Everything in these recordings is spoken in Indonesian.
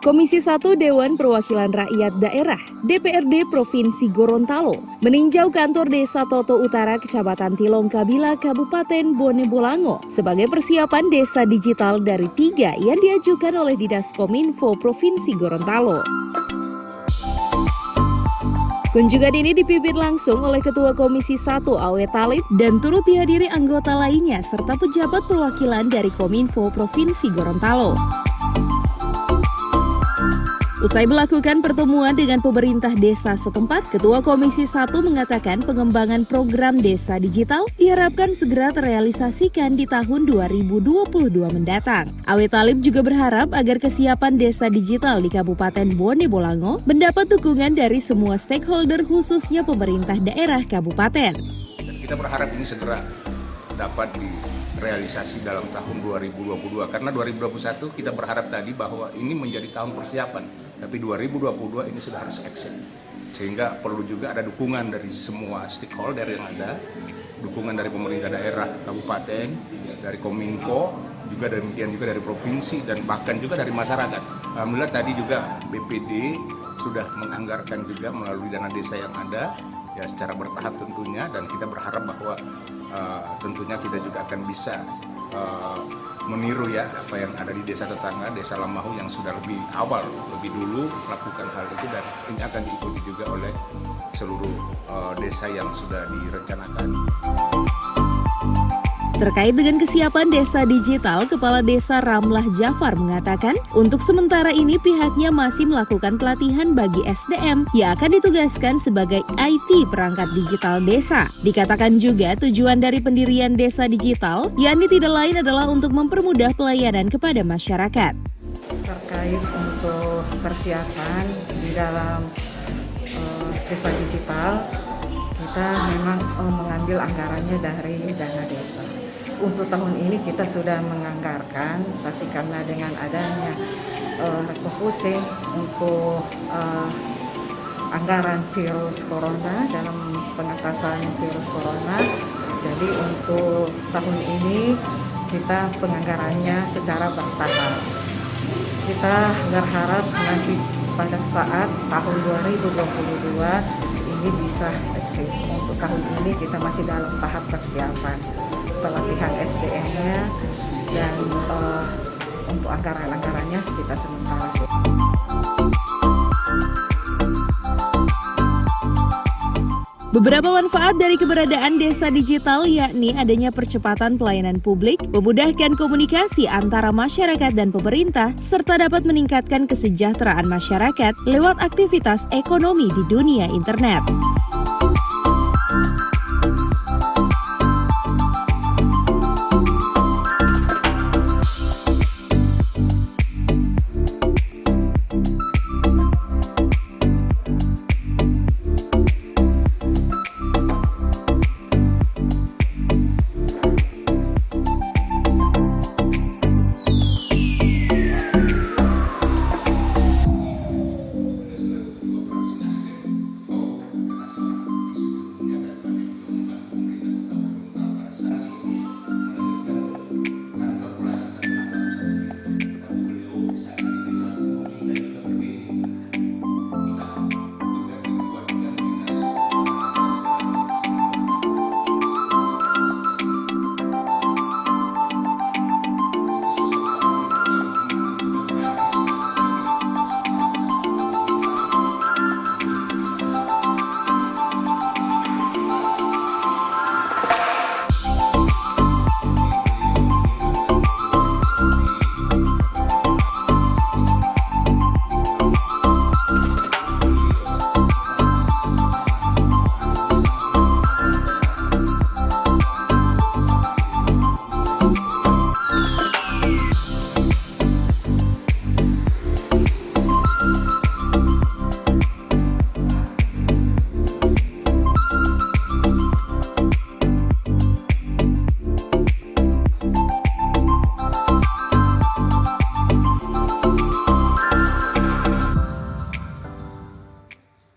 Komisi 1 Dewan Perwakilan Rakyat Daerah DPRD Provinsi Gorontalo meninjau kantor Desa Toto Utara Kecamatan Tilong Kabila Kabupaten Bone Bolango sebagai persiapan desa digital dari 3 yang diajukan oleh Dinas Kominfo Provinsi Gorontalo. Kunjungan ini dipimpin langsung oleh Ketua Komisi 1 Awe Talib dan turut dihadiri anggota lainnya serta pejabat perwakilan dari Kominfo Provinsi Gorontalo. Usai melakukan pertemuan dengan pemerintah desa setempat, Ketua Komisi 1 mengatakan pengembangan program desa digital diharapkan segera terrealisasikan di tahun 2022 mendatang. Awe Talib juga berharap agar kesiapan desa digital di Kabupaten Bone Bolango mendapat dukungan dari semua stakeholder khususnya pemerintah daerah kabupaten. Dan kita berharap ini segera dapat direalisasi dalam tahun 2022 karena 2021 kita berharap tadi bahwa ini menjadi tahun persiapan, tapi 2022 ini sudah harus action, sehingga perlu juga ada dukungan dari semua stakeholder yang ada, dukungan dari pemerintah daerah kabupaten, dari Kominfo, juga demikian juga dari provinsi dan bahkan juga dari masyarakat. Alhamdulillah tadi juga BPD sudah menganggarkan juga melalui dana desa yang ada ya secara bertahap tentunya, dan kita berharap bahwa tentunya kita juga akan bisa meniru ya apa yang ada di desa tetangga, desa Lamahu yang sudah lebih awal, lebih dulu melakukan hal itu, dan ini akan diikuti juga oleh seluruh desa yang sudah direncanakan. Terkait dengan kesiapan desa digital, Kepala Desa Ramlah Jafar mengatakan, untuk sementara ini pihaknya masih melakukan pelatihan bagi SDM yang akan ditugaskan sebagai IT perangkat digital desa. Dikatakan juga tujuan dari pendirian desa digital, yakni tidak lain adalah untuk mempermudah pelayanan kepada masyarakat. Terkait untuk persiapan di dalam desa digital, kita memang mengambil anggarannya dari dana desa. Untuk tahun ini kita sudah menganggarkan, tapi karena dengan adanya refocusing untuk anggaran virus corona dalam pengatasan virus corona, jadi untuk tahun ini kita penganggarannya secara bertahap. Kita berharap nanti pada saat tahun 2022 ini bisa eksis. Untuk tahun ini kita masih dalam tahap persiapan pelatihan SDM-nya, dan untuk anggaran-anggarannya kita sementara. Beberapa manfaat dari keberadaan desa digital yakni adanya percepatan pelayanan publik, memudahkan komunikasi antara masyarakat dan pemerintah, serta dapat meningkatkan kesejahteraan masyarakat lewat aktivitas ekonomi di dunia internet.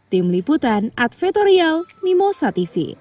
Tim Liputan Advertorial Mimosa TV.